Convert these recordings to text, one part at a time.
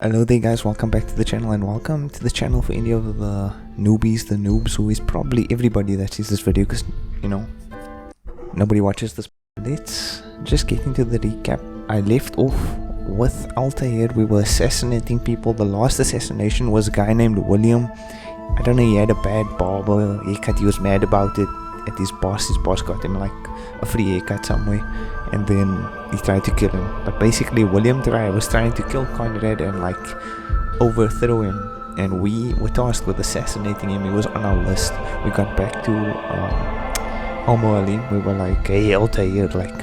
Hello there guys, welcome back to the channel and welcome to the channel for any of the newbies, the noobs, who is probably everybody that sees this video because, you know, nobody watches this. Let's just get into the recap. I left off with Altair. We were assassinating people. The last assassination was a guy named William. I don't know, he had a bad barber haircut. He was mad about it at his boss. His boss got him like a free haircut somewhere, and then he tried to kill him. But basically William was trying to kill Conrad and like overthrow him, and we were tasked with assassinating him. He was on our list. We got back to Homo Ali. We were like, hey Altair, like,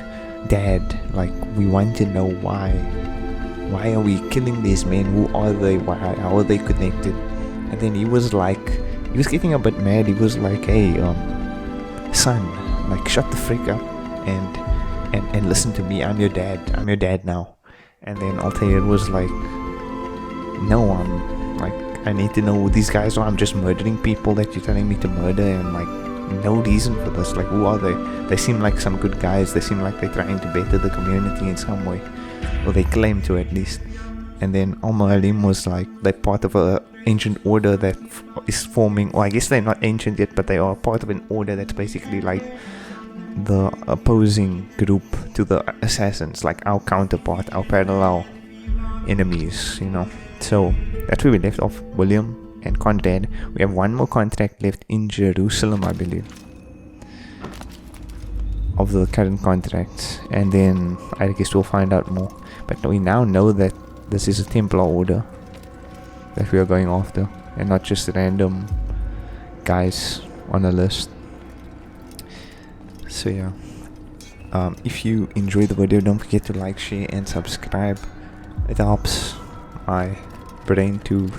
Dad, like, we want to know why are we killing these men? Who are they? How are they connected? And then he was getting a bit mad. He was like, hey son, like, shut the freak up and listen to me. I'm your dad now. And then Altair was like, no, I need to know who these guys are. I'm just murdering people that you're telling me to murder, and like, no reason for this. Like, who are they? They seem like some good guys. They seem like they're trying to better the community in some way, or they claim to at least. And then Al-Mu'alim was like, they're part of a ancient order that is forming, or I guess they're not ancient yet, but they are part of an order that's basically like the opposing group to the assassins, like our counterpart, our parallel enemies, you know. So that's where we left off, William and Conrad. We have one more contract left in Jerusalem, I believe, of the current contracts, and then I guess we'll find out more. But we now know that this is a Templar order that we are going after, and not just random guys on a list. So yeah, if you enjoyed the video, don't forget to like, share and subscribe. It helps my brain to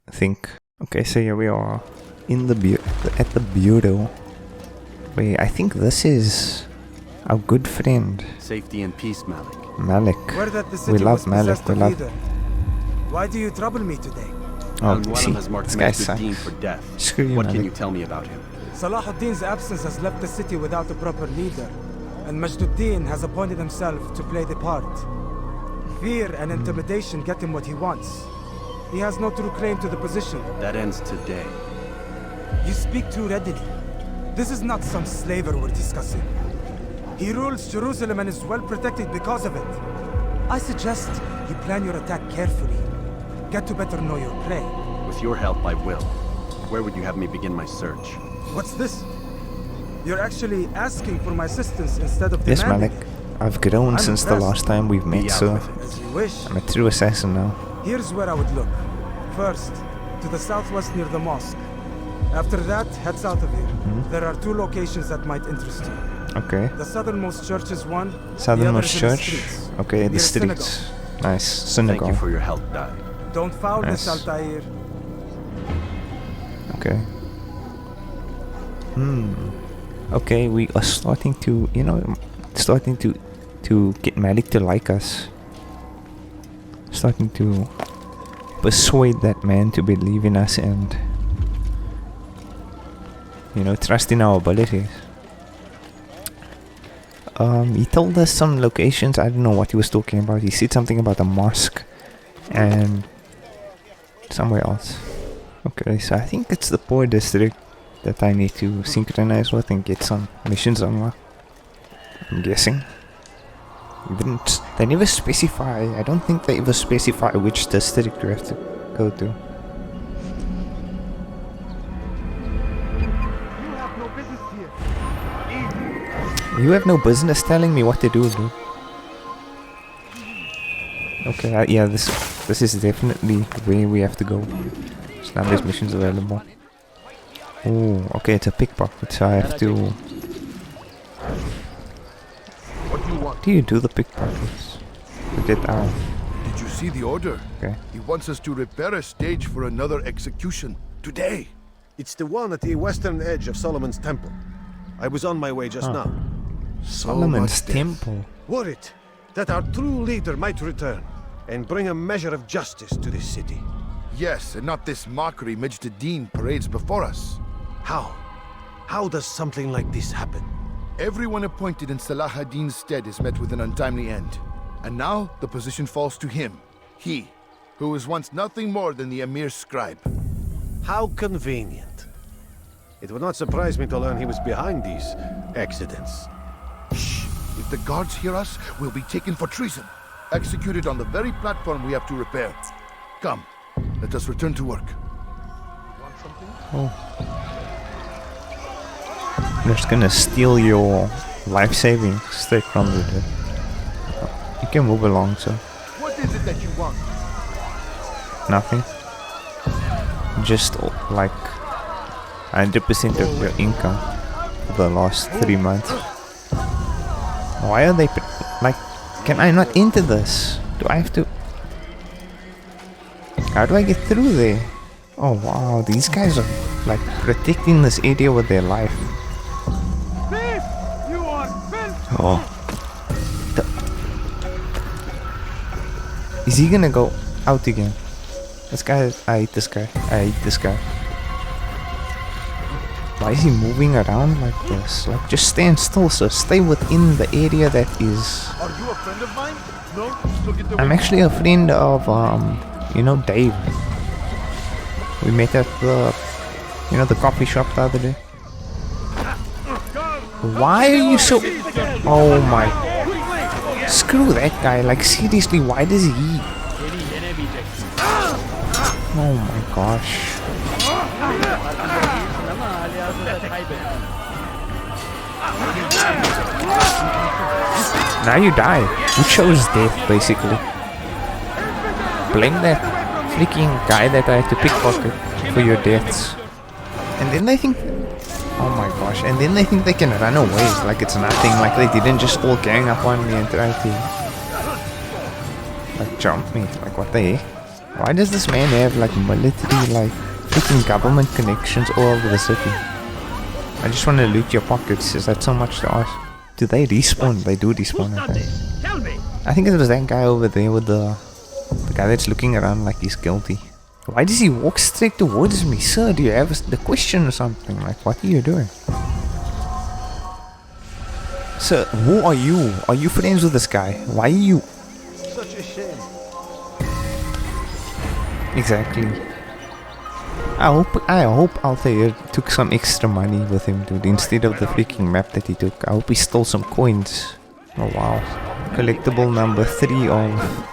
think. Okay, so here we are in the at the bureau. Wait, I think this is our good friend. Safety and peace, Malik. Malik. We love Malik. We love. Why do you trouble me today? Oh, see, has marked this guy's Majduddin for death. Screw you, What Malik. can you tell me about him? Salahuddin's absence has left the city without a proper leader, and Majduddin has appointed himself to play the part. Fear and intimidation get him what he wants. He has no true claim to the position. That ends today. You speak too readily. This is not some slaver we're discussing. He rules Jerusalem and is well protected because of it. I suggest you plan your attack carefully. Get to better know your prey. With your help, I will. Where would you have me begin my search? What's this? You're actually asking for my assistance instead of Yes, demanding Malik. it. I've grown I'm since the impressed. last time we've met, Be out so with it. As you wish. I'm a true assassin now. Here's where I would look. First, to the southwest near the mosque. After that, head south of here. There are two locations that might interest you. Okay. The southernmost church is one. Southernmost the other is in church. the streets. Okay, the Near a synagogue. streets. Nice. Thank Synagogue. you for your help, Dai. Don't foul Nice. this, Altair. Okay. Okay, we are starting to, you know, to get Malik to like us. Starting to persuade that man to believe in us and, you know, trust in our abilities. He told us some locations. I don't know what he was talking about. He said something about a mosque and somewhere else. Okay, so I think it's the poor district that I need to synchronize with and get some missions unlocked, I'm guessing. They never specify. I don't think they ever specify which district we have to go to. You have no business telling me what to do, dude. Okay, yeah, this is definitely where we have to go. So now there's missions available. Oh, okay, it's a pickpocket, so I have to... What do you want? Do you do the pickpockets? To get out. Did you see the order? Okay. He wants us to repair a stage for another execution. Today. It's the one at the western edge of Solomon's Temple. I was on my way just now. Solomon's much death. Temple. Worried that our true leader might return and bring a measure of justice to this city. Yes, and not this mockery Majduddin parades before us. How? How does something like this happen? Everyone appointed in Salah ad-Din's stead is met with an untimely end. And now the position falls to him. He, who was once nothing more than the Emir's scribe. How convenient. It would not surprise me to learn he was behind these accidents. Shh! If the guards hear us, we'll be taken for treason. Executed on the very platform we have to repair. Come, let us return to work. Oh. I'm just gonna steal your life savings straight from you, dude. You can move along, so. What is it that you want? Nothing. Just like 100% of your income for the last 3 months. Why are they like? Can I not enter this? Do I have to? How do I get through there? Oh wow, these guys are like protecting this area with their life. Oh. Is he gonna go out again? This guy, I hate this guy. I hate this guy. Why is he moving around like this? Like, just stand still, sir. Stay within the area that is. Are you a friend of mine? No? Still get the I'm actually a friend of, you know, Dave. We met at the, you know, the coffee shop the other day. Why are you so... Oh my... Screw that guy. Like, seriously, why does he... Oh my gosh. Now you die. You chose death, basically. Blame that freaking guy that I had to pickpocket for your deaths. And then they think... Oh my gosh. And then they think they can run away like it's nothing. Like they didn't just all gang up on me and try to... like jump me. Like what the heck? Why does this man have like military, like freaking government connections all over the city? I just want to loot your pockets. Is that so much to ask? Do they respawn? They do respawn, I think. I think it was that guy over there with the guy that's looking around like he's guilty. Why does he walk straight towards me? Sir, do you have the question or something? Like, what are you doing? Sir, who are you? Are you friends with this guy? Why are you... Such a shame. Exactly. I hope Altair took some extra money with him, dude, instead of the freaking map that he took. I hope he stole some coins. Oh wow. Collectible number 3 of...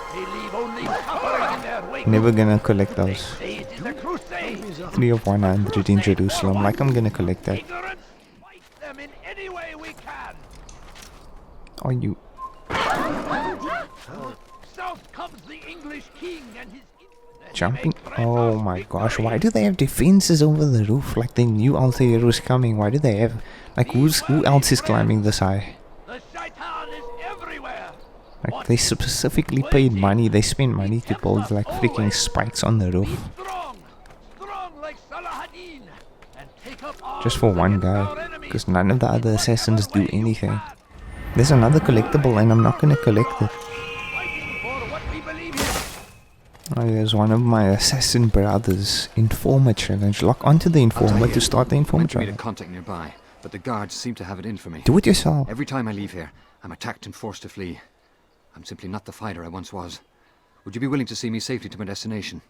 Never gonna collect those. 3 of 100 in Jerusalem. Like I'm gonna collect that. Are you... Jumping? Oh my gosh, why do they have defenses over the roof? Like they knew Altair was coming. Why do they have... Like who else is climbing this high? Like they specifically paid money, they spent money to build like freaking spikes on the roof. Just for one guy. Because none of the other assassins do anything. There's another collectible and I'm not gonna collect it. Oh, there's one of my assassin brothers. Informer challenge. Lock onto the informer to start the informer challenge. I made a contact nearby, but the guards seem to have it in for me. Do it yourself. Every time I leave here, I'm attacked and forced to flee. I'm simply not the fighter I once was. Would you be willing to see me safely to my destination?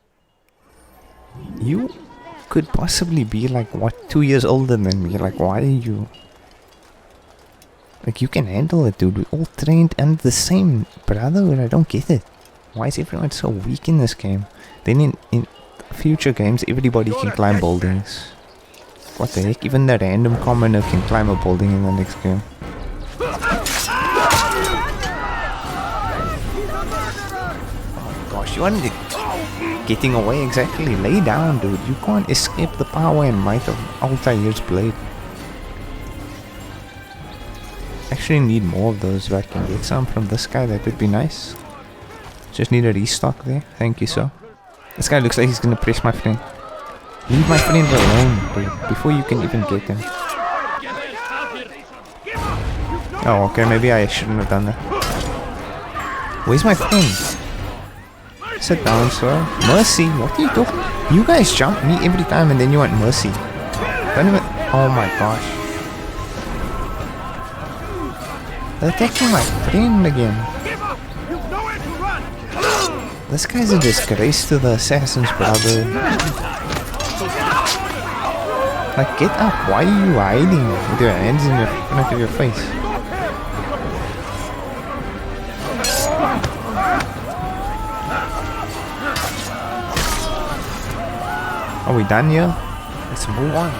You could possibly be like, what, 2 years older than me? Like, why are you... Like, you can handle it, dude. We're all trained and the same brotherhood. I don't get it. Why is everyone so weak in this game? Then in future games, everybody can climb buildings. What the heck? Even the random commoner can climb a building in the next game. Oh gosh, you aren't getting away exactly. Lay down, dude. You can't escape the power and might of Altair's blade. Actually need more of those if I can get some from this guy. That would be nice. Just need a restock there. Thank you, sir. This guy looks like he's gonna press my friend. Leave my friend alone, dude, before you can even get him. Oh, okay, maybe I shouldn't have done that. Where's my friend? Sit down, sir. Mercy? What are you talking? You guys jump me every time and then you want mercy. Don't even... Oh my gosh. They're attacking my friend again. This guy's a disgrace to the Assassin's Brotherhood. Like, get up. Why are you hiding with your hands in your front of your face? Are we done here? Let's move on.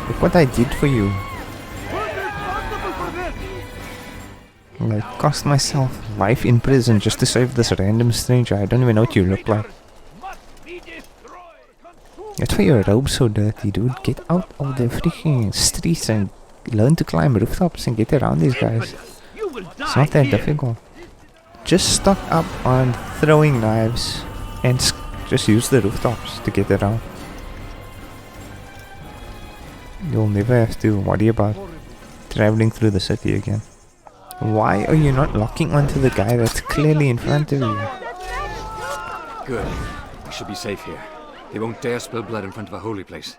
Look what I did for you. I cost myself life in prison just to save this random stranger. I don't even know what you look like. That's why your robe's so dirty, dude. Get out of the freaking streets and learn to climb rooftops and get around these guys. It's not that difficult. Just stock up on throwing knives and just use the rooftops to get around. You'll never have to worry about traveling through the city again. Why are you not locking onto the guy that's clearly in front of you? Good. I should be safe here. They won't dare spill blood in front of a holy place.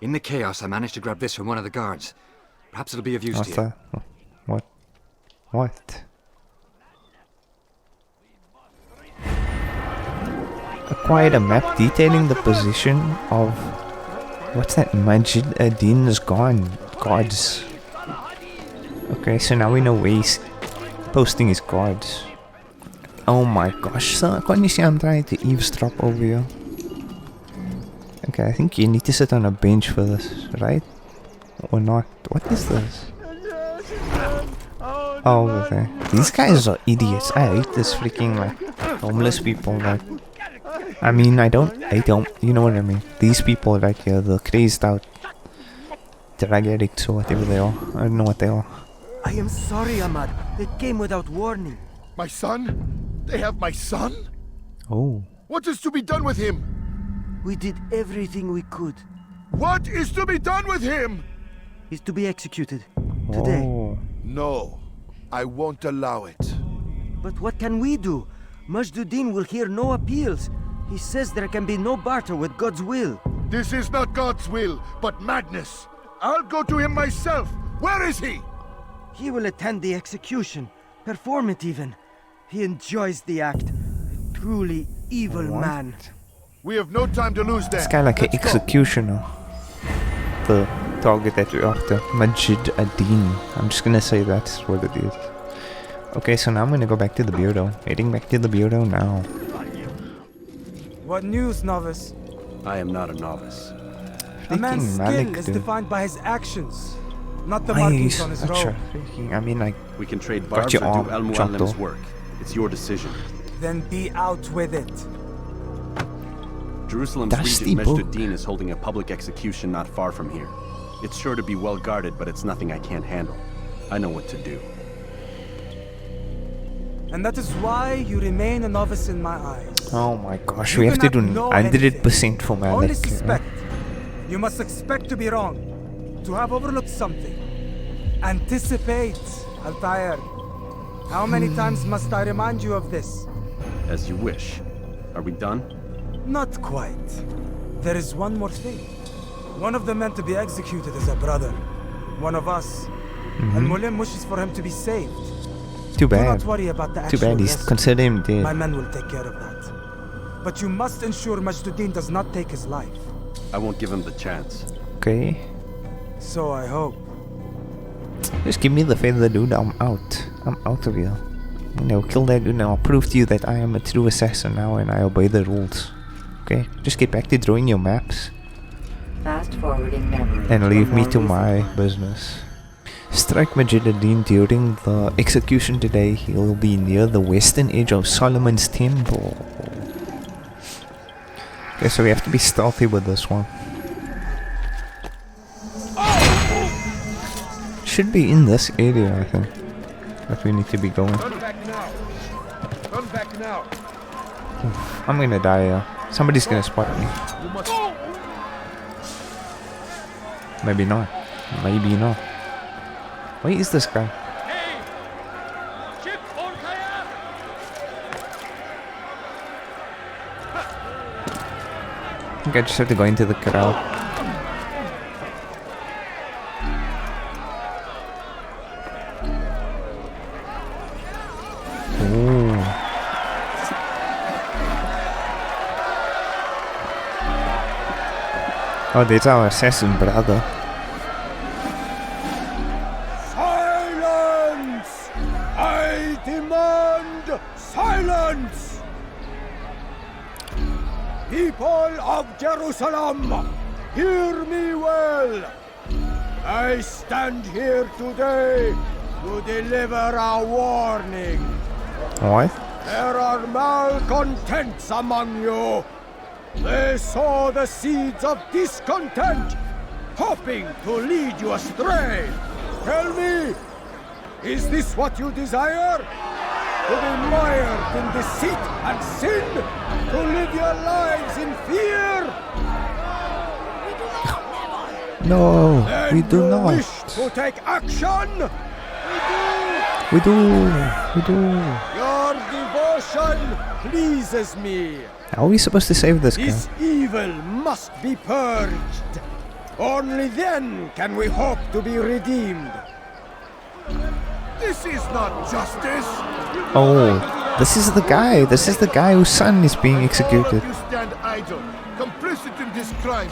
In the chaos, I managed to grab this from one of the guards. Perhaps it'll be of use to you. What's that? What? What? Acquired a map detailing the position of... What's that? Majid ad-Din's guards. Okay, so now we know where he's posting his guards. Oh my gosh, so can't you see I'm trying to eavesdrop over here? Okay, I think you need to sit on a bench for this, right? Or not? What is this? Oh, okay. These guys are idiots. I hate this freaking, like, homeless people, like... I mean, I don't, you know what I mean. These people right here, the crazed out drug addicts or whatever they are. I don't know what they are. I am sorry, Ahmad. They came without warning. My son? They have my son? Oh. What is to be done with him? We did everything we could. What is to be done with him? He's to be executed. Today. Oh. No, I won't allow it. But what can we do? Majduddin will hear no appeals. He says there can be no barter with God's will. This is not God's will, but madness. I'll go to him myself. Where is he? He will attend the execution. Perform it even. He enjoys the act. Truly evil What? man. We have no time to lose there. This guy like an Let's go. executioner. The target that we're after. Majid ad-Din. I'm just gonna say that's what it is. Okay, so now I'm gonna go back to the bureau. Heading back to the bureau now. What news, novice? I am not a novice. A man's Freaking skill Malik, is dude. defined by his actions, not the Why markings is on his such robe. a freaking... I mean, like... We can trade Got barbs your or arm do chopped Al-Muallim's off. work. It's your decision. Then be out with it. Jerusalem's Dusty Regent book. Majduddin is holding a public execution not far from here. It's sure to be well guarded, but it's nothing I can't handle. I know what to do. And that is why you remain a novice in my eyes. Oh my gosh, You we have to do cannot know 100% for Only Malik. suspect. You must expect to be wrong, to have overlooked something. Anticipate, Altair. How many times must I remind you of this? As you wish. Are we done? Not quite. There is one more thing. One of the men to be executed is a brother. One of us. And Mulim wishes for him to be saved. Too Do bad. not worry about the Too actual bad, he's risk. consider him dead. My men will take care of that. But you must ensure Majduddin does not take his life. I won't give him the chance. Okay. So I hope. Just give me the feather, dude. I'm out. I'm out of here. You know, kill that dude now. I'll prove to you that I am a true assassin now and I obey the rules. Okay? Just get back to drawing your maps. Fast forwarding memory. And leave me to More my business. Strike Majid ad-Din during the execution today. He'll be near the western edge of Solomon's temple. Okay, so we have to be stealthy with this one. Should be in this area, I think, that we need to be going. Run back now. Run back now. I'm gonna die here. Somebody's gonna spot me. You must... Maybe not. Maybe not. Where is this guy? I think I just have to go into the crowd. Ooh. Oh, there's our assassin brother. Silence! I demand silence! People of Jerusalem, hear me well. I stand here today to deliver a warning. What? There are malcontents among you. They sow the seeds of discontent, hoping to lead you astray. Tell me, is this what you desire? To be mired in deceit and sin? To live your lives in fear? No, Then we do you not. wish to take action? We do. Your devotion pleases me. How are we supposed to save this guy? This evil must be purged. Only then can we hope to be redeemed. This is not justice. Oh, this is the guy. This is the guy whose son is being All executed. of you stand idle, complicit in this crime.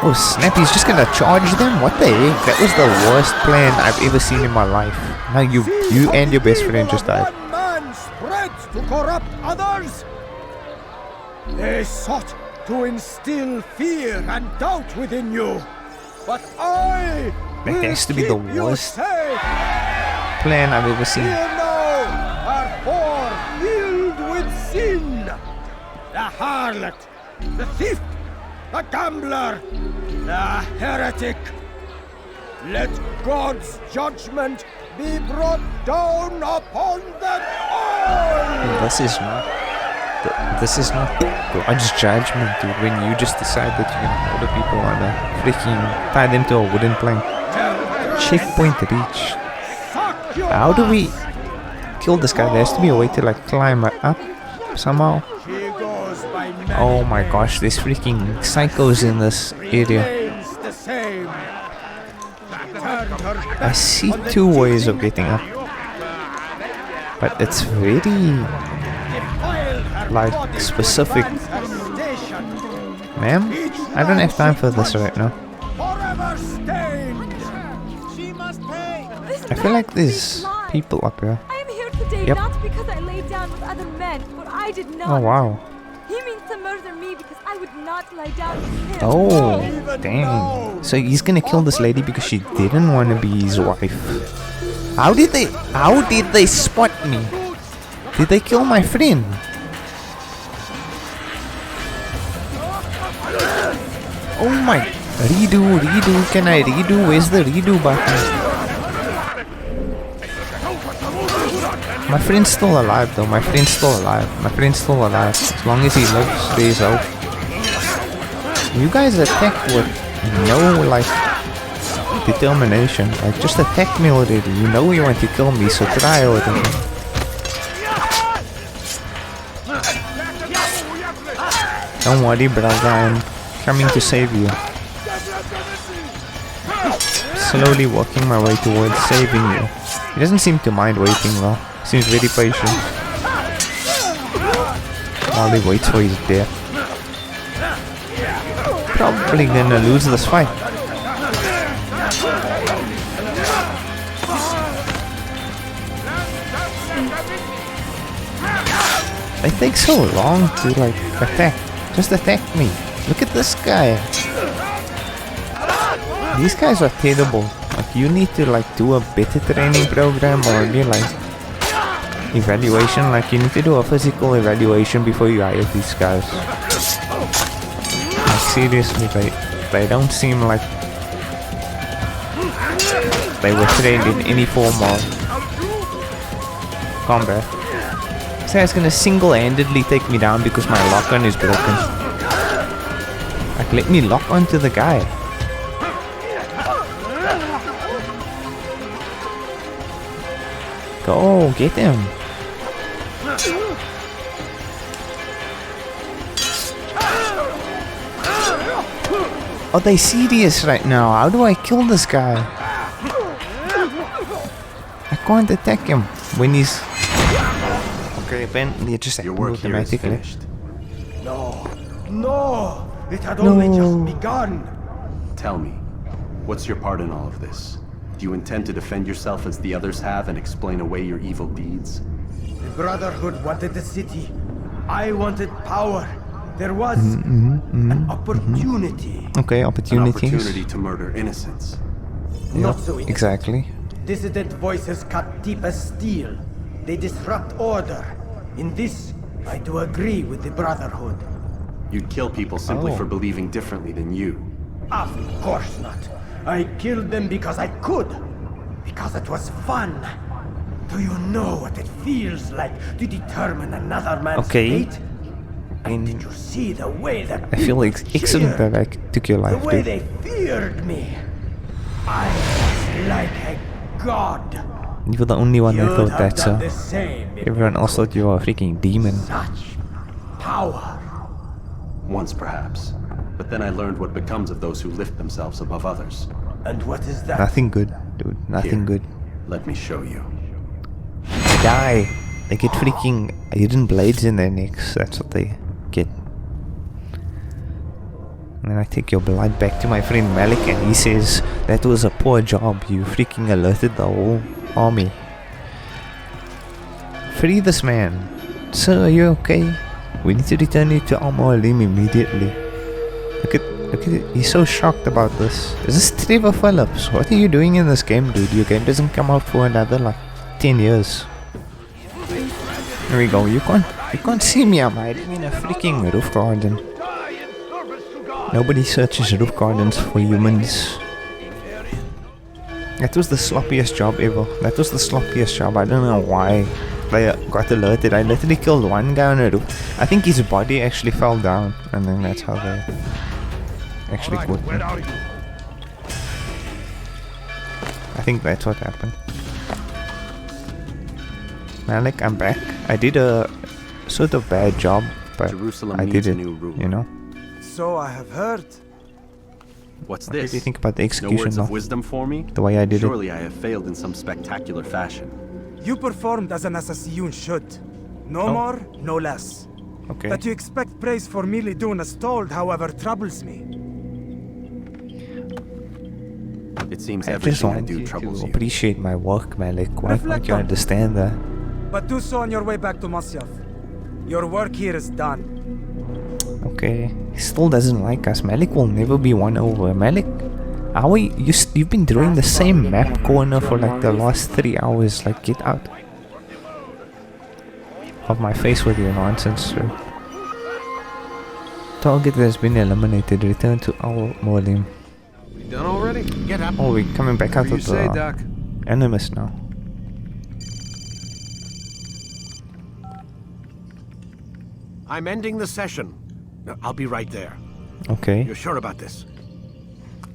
Oh snap, he's just gonna charge them? What the heck? That was the worst plan I've ever seen in my life. Now you and your best friend just died. One man spreads to corrupt others. They sought to instill fear and doubt within you. But I That will has to be the keep you worst safe. plan I've ever seen. Here now are four filled with sin. The harlot, the thief, the gambler, the heretic. Let God's judgment be brought down upon them all. This is not God's judgment, dude. When you just decide that you're gonna order people on a freaking tie them to a wooden plank. Checkpoint reached. How do we kill this guy? There has to be a way to like climb up somehow. She goes by Oh my gosh, there's freaking psychos in this area. remains the same. Turned her I see two ways of getting up, but it's very defiled her like body to specific. advance her station. Ma'am, I don't have time for this right now. Forever stained. She must pay. I feel like there's people up here. I am here today Yep. not because I laid down with other men, for I did not. Oh wow. He means to murder me because I would not lie down with him. Oh, dang. So he's gonna kill this lady because she didn't want to be his wife. How did they spot me? Did they kill my friend? Oh my, redo, can I redo? Where's the redo button? My friend's still alive though, my friend's still alive. As long as he lives, stays out. You guys attack with no like determination. Like just attack me already. You know you want to kill me, so try already. Don't worry, brother, I'm coming to save you. Slowly walking my way towards saving you. He doesn't seem to mind waiting though. Seems very patient. While he waits for his death. Probably gonna lose this fight. They take so long to like attack. Just attack me. Look at this guy. These guys are terrible. Like you need to like do a better training program or be like evaluation. Like you need to do a physical evaluation before you hire these guys. Like seriously, they don't seem like they were trained in any form of combat. This guy's gonna single-handedly take me down because my lock-on is broken. Like let me lock onto the guy. Go, get him. Are they serious right now? How do I kill this guy? I can't attack him when he's... Okay, apparently it just Your happened work here is automatically. finished. No, no. It had only just begun. Tell me, what's your part in all of this? Do you intend to defend yourself as the others have and explain away your evil deeds? The Brotherhood wanted the city. I wanted power. There was an opportunity. Okay, An opportunities. opportunity to murder innocents. Not so easy. Exactly. Dissident voices cut deep as steel. They disrupt order. In this, I do agree with the Brotherhood. You'd kill people simply Oh. for believing differently than you. Of course not. I killed them because I could. Because it was fun. Do you know what it feels like to determine another man's Okay. fate? And did you see the way that I feel people excellent that cheered? I took your The life, way dude. they feared me. I was like a god. You were the only one that You'd thought have that, done so the same if everyone you else thought you were a freaking demon. such power. Once perhaps. But then I learned what becomes of those who lift themselves above others. And what is that? Nothing good, dude. Nothing Here, good. Let me show you. They die. They get freaking hidden blades in their necks. That's what they get. And then I take your blood back to my friend Malik, and he says that was a poor job. You freaking alerted the whole army. Free this man. Sir, are you okay? We need to return you to Al-Mualim immediately. Look at it. He's so shocked about this. Is this Trevor Phillips? What are you doing in this game, dude? Your game doesn't come out for another like 10 years. There we go. You can't see me. I'm hiding in a freaking roof garden. Nobody searches roof gardens for humans. That was the sloppiest job ever. That was the sloppiest job. I don't know why they got alerted. I literally killed one guy on a roof. I think his body actually fell down, and then that's how they actually caught him. I think that's what happened. Malik, I'm back. I did a sort of bad job, but Jerusalem I needs did a it, new ruler. you know? So I have heard. What's What this? do you think about the No execution words of though? wisdom for me? The way I did it? Surely I have failed in some spectacular fashion. You performed as an assassin should. No Oh. more, no less. Okay. That you expect praise for merely doing as told, however, troubles me. It seems I just everything I want do you troubles to you. appreciate my work, Malik. Why Reflect can't you on it. understand that? But do so on your way back to Masyaf. Your work here is done. Okay. He still doesn't like us. Malik will never be won over. Malik, how are you've been drawing the same map corner for like the last 3 hours. Like, get out of my face with your nonsense, sir. Target has been eliminated. Return to Al-Mualim. We done already? Get up. Oh, we're coming back out Whatever of you say, the Doc. Animus now. I'm ending the session. I'll be right there. Okay. You're sure about this?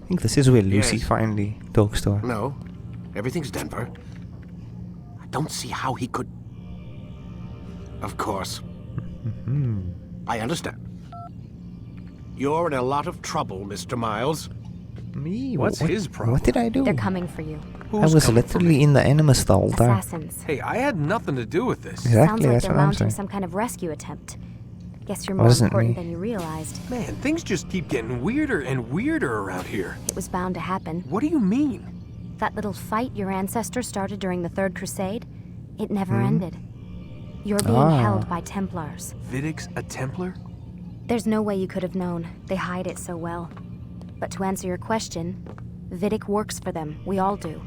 I think this is where Lucy Yes. finally talks to her. No. Everything's Denver. I don't see how he could... Of course. I understand. You're in a lot of trouble, Mr. Miles. Me? What's What- his problem? What did I do? They're coming for you. I was literally in the Animus the whole time. Assassins. Hey, I had nothing to do with this. Sounds Exactly, like that's they're what I'm mounting saying. some kind of rescue attempt. Guess you're more Wasn't important me. than you realized. Man, things just keep getting weirder and weirder around here. It was bound to happen. What do you mean? That little fight your ancestors started during the Third Crusade, it never ended. You're being Ah. held by Templars. Vidic's a Templar? There's no way you could have known. They hide it so well. But to answer your question, Vidic works for them. We all do.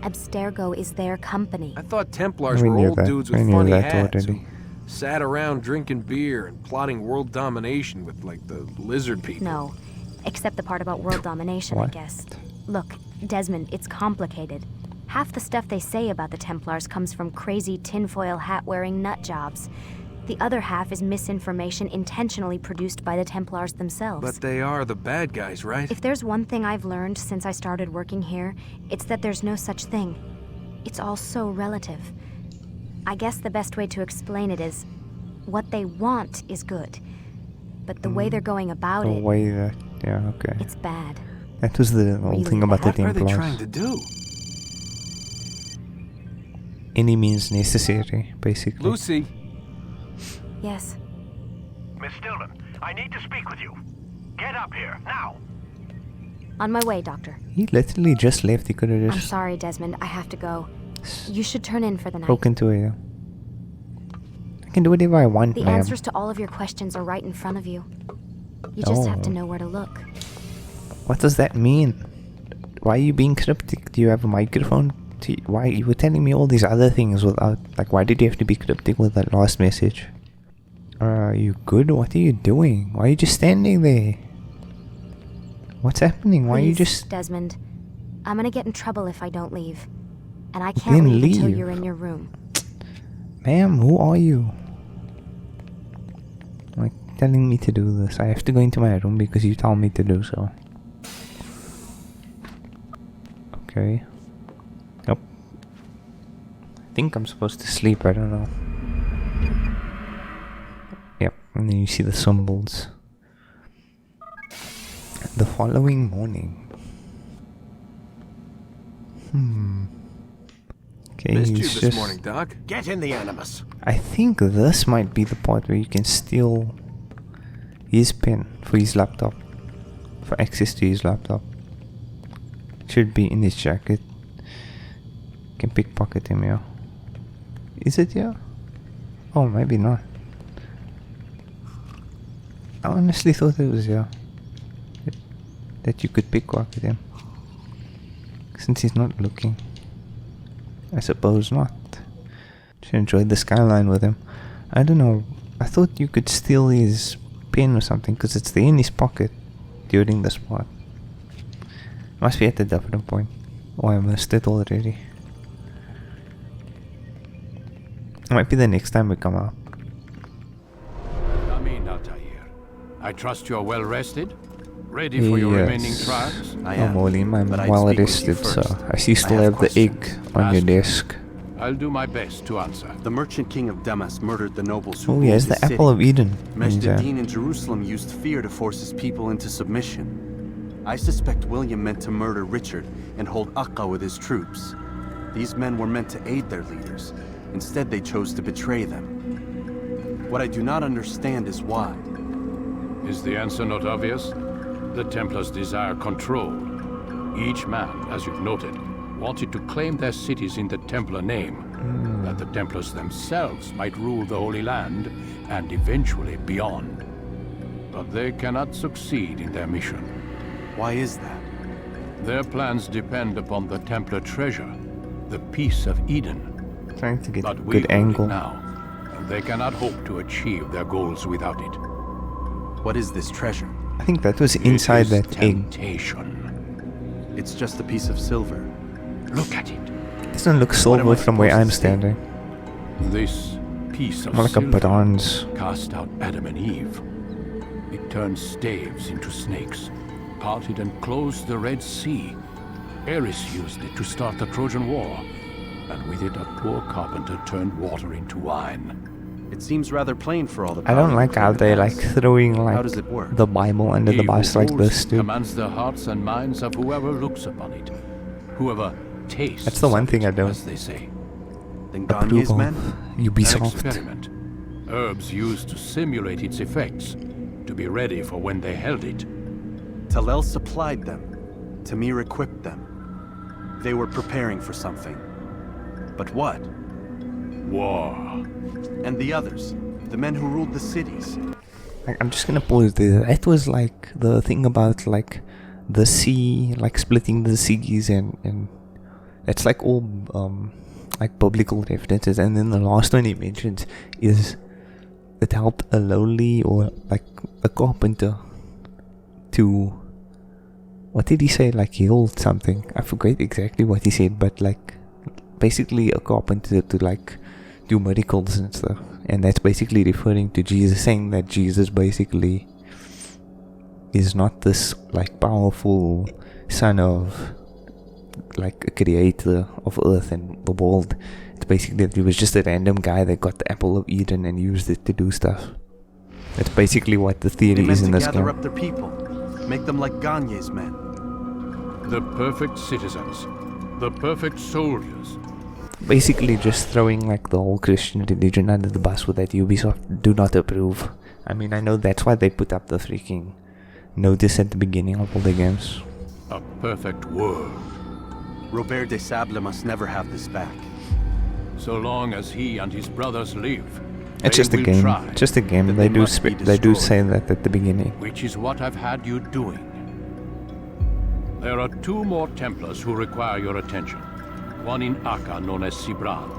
Abstergo is their company. I thought Templars We were knew old that. dudes We with knew funny that hats who already. sat around drinking beer and plotting world domination with, like, the lizard people. No, except the part about world domination, I What? guess. Look, Desmond, it's complicated. Half the stuff they say about the Templars comes from crazy tinfoil hat-wearing nut jobs. The other half is misinformation intentionally produced by the Templars themselves. But they are the bad guys, right? If there's one thing I've learned since I started working here, it's that there's no such thing. It's all so relative. I guess the best way to explain it is, what they want is good. But the way they're going about The it, way that, yeah, okay. it's bad. That was the whole Really thing about the bad. What are they trying Templars. to do? Any means necessary, basically. Lucy, Yes. Miss Stillman, I need to speak with you. Get up here, now! On my way, Doctor. He literally just left. He could have I'm just sorry, Desmond. I have to go. You should turn in for the night. broken to it. I can do whatever I want, The ma'am. answers to all of your questions are right in front of you. You just have to know where to look. What does that mean? Why are you being cryptic? Do you have a microphone? Why you were telling me all these other things without, like, why did you have to be cryptic with that last message? Are you good? What are you doing? Why are you just standing there? What's happening? Why are you Please, just... Desmond, I'm gonna get in trouble if I don't leave. And I Then can't leave until leave. you're in your room. Ma'am, who are you? Like, telling me to do this. I have to go into my room because you told me to do so. Okay. Nope. I think I'm supposed to sleep, I don't know. Yep, and then you see the symbols. The following morning. Okay, Missed you he's this just... morning, Doc. Get in the Animus. I think this might be the part where you can steal his pen for his laptop. For access to his laptop. Should be in his jacket. Can pickpocket him, yeah. Is it, yeah? Oh, maybe not. I honestly thought it was, yeah. That you could pickpocket him. Since he's not looking. I suppose not. Should enjoy the skyline with him. I don't know. I thought you could steal his pen or something because it's there in his pocket during this part. Must be at a different point. Oh, I missed it already. Might be the next time we come out. Come in, Altair. I trust you're well rested? Ready for your remaining trials? I am. am, Molly, I'm but I'd well speak with you rested, so first. I see you still I have have the egg on your Ask. desk. I'll do my best to answer. The merchant king of Damas murdered the nobles who Oh, ruled yes, his the Apple city. of Eden. Mejdedin in Jerusalem used fear to force his people into submission. I suspect William meant to murder Richard and hold Akka with his troops. These men were meant to aid their leaders. Instead, they chose to betray them. What I do not understand is why. Is the answer not obvious? The Templars desire control. Each man, as you've noted, wanted to claim their cities in the Templar name, that the Templars themselves might rule the Holy Land and eventually beyond. But they cannot succeed in their mission. Why is that? Their plans depend upon the Templar treasure, the Peace of Eden. Trying to get a But we good hold angle. it now, and they cannot hope to achieve their goals without it. What is this treasure? I think that was inside It is that egg. temptation. It's just a piece of silver. Look at it. Doesn't look silver from where I'm standing. This piece of More like a silver bronze. cast out Adam and Eve. It turned staves into snakes, parted and closed the Red Sea. Eris used it to start the Trojan War, and with it a poor carpenter turned water into wine. It seems rather plain for all the I don't power like you how claim they it like has. throwing How like does it work? the Bible under the He bus who like rules this, dude. commands the hearts and minds of whoever looks upon it, whoever tastes. That's the one of thing it, I don't as they say. Then Ganye's approve men? of. An Ubisoft. experiment. Herbs used to simulate its effects, to be ready for when they held it. Talel supplied them. Tamir equipped them. They were preparing for something. But what? War. And the others? The men who ruled the cities? I'm just gonna pause there. That was like the thing about like the sea, like splitting the seas, and it's like all like biblical references. And then the last one he mentions is it helped a lowly or like a carpenter to, what did he say? Like healed something. I forget exactly what he said, but like basically a carpenter to like do miracles and stuff. And that's basically referring to Jesus, saying that Jesus basically is not this like powerful son of like a creator of earth and the world. It's basically that he was just a random guy that got the apple of Eden and used it to do stuff. That's basically what the They theory meant is in to this gather game. up their people, make them like Ganye's men. The perfect citizens. The perfect soldiers. Basically just throwing like the whole Christian religion under the bus with that Ubisoft do not approve. I mean, I know that's why they put up the freaking notice at the beginning of all the games. A perfect world. Robert de Sable must never have this back. So long as he and his brothers live, It's they just a will game. try, Just a game. But They they do. must be They do say destroyed. that at the beginning. which is what I've had you doing. There are 2 more Templars who require your attention. One in Akka known as Sibran,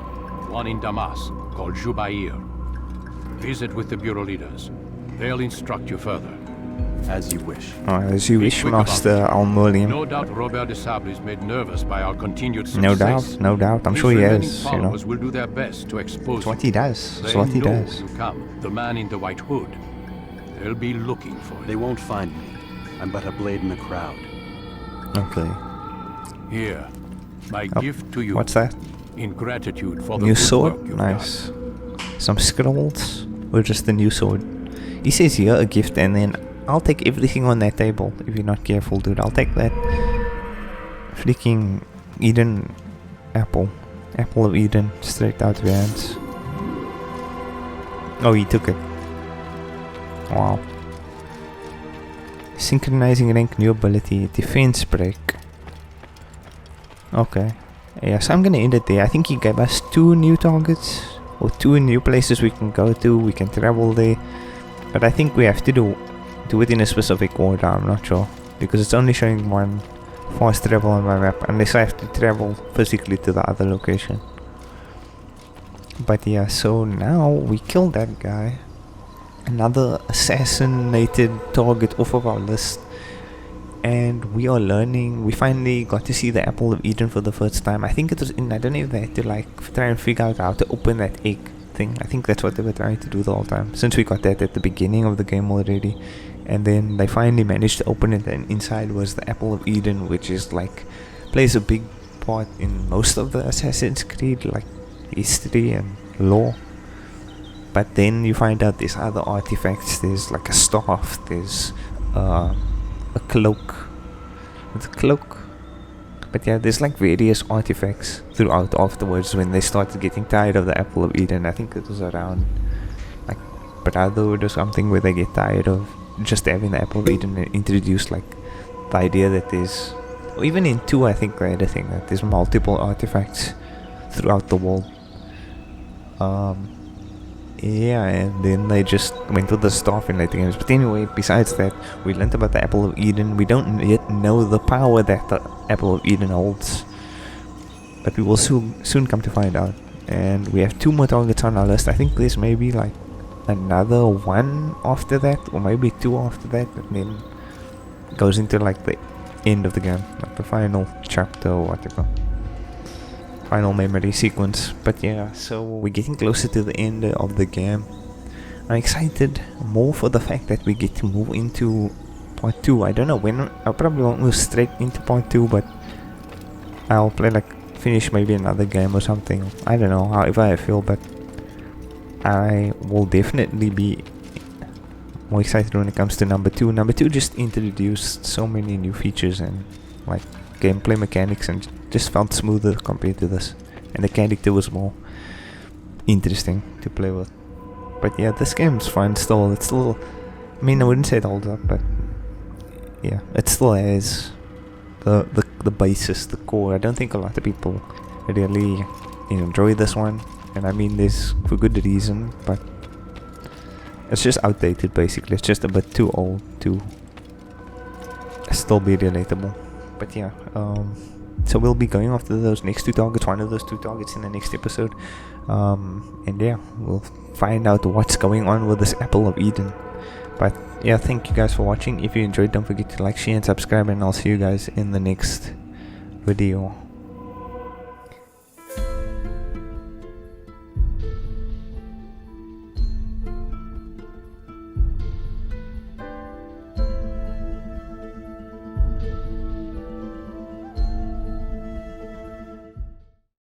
one in Damas called Jubair. Visit with the Bureau leaders. They'll instruct you further. As you wish. As you Be wish, quick about Master it. Almolium. No doubt Robert de Sable is made nervous by our continued success. No doubt, no doubt. I'm His sure he remaining is. You know, followers will do their best to expose it's what you. he does. It's They what he know does. you come, the man in the white hood. They'll be looking for They you. won't find me. I'm but a blade in the crowd. Okay. Here, my Oh, gift to you. What's that? In gratitude for the New good sword? work you've Nice. Some scrolls? Or just the new sword? He says here a gift, and then I'll take everything on that table if you're not careful, dude. I'll take that freaking Eden apple. Apple of Eden straight out of your hands. Oh, he took it. Wow. Synchronizing rank, new ability, defense break. Okay. Yeah, so I'm gonna end it there. I think he gave us 2 new targets, or 2 new places we can go to. We can travel there, but I think we have to do it in a specific order. I'm not sure, because it's only showing 1 fast travel on my map, unless I have to travel physically to the other location. But yeah, so now we killed that guy. Another assassinated target off of our list. And we are learning. We finally got to see the Apple of Eden for the first time. I think it was in, I don't know if they had to like try and figure out how to open that egg thing. I think that's what they were trying to do the whole time, since we got that at the beginning of the game already. And then they finally managed to open it, and inside was the Apple of Eden, which is like, plays a big part in most of the Assassin's Creed, like history and lore. But then you find out there's other artifacts. There's like a staff, there's a cloak. It's a cloak. But yeah, there's like various artifacts throughout afterwards when they started getting tired of the Apple of Eden. I think it was around like Brotherhood or something, where they get tired of just having the Apple of Eden and introduce like the idea that there's, or even in 2 I think they had a thing that there's multiple artifacts throughout the world. Yeah, and then they just went with the staff in later games. But anyway, besides that, we learned about the Apple of Eden. We don't yet know the power that the Apple of Eden holds, but we will soon come to find out. And we have 2 more targets on our list. I think there's maybe like another 1 after that, or maybe 2 after that, and then goes into like the end of the game, like the final chapter or whatever. Final memory sequence. But yeah, so we're getting closer to the end of the game. I'm excited more for the fact that we get to move into part 2. I don't know when. I probably won't move straight into part 2, but I'll play like finish maybe another game or something. I don't know, however I feel, but I will definitely be more excited when it comes to number 2. Number 2 just introduced so many new features and like gameplay mechanics, and just felt smoother compared to this, and the character was more interesting to play with. But yeah, this game's fun still. It's still, I mean, I wouldn't say it holds up, but yeah, it still has the basis, the core. I don't think a lot of people really enjoy this one, and I mean this for good reason, but it's just outdated basically. It's just a bit too old to still be relatable. But yeah, so we'll be going after those next 2 targets, one of those 2 targets in the next episode. And yeah, we'll find out what's going on with this Apple of Eden. But yeah, thank you guys for watching. If you enjoyed, don't forget to like, share and subscribe, and I'll see you guys in the next video.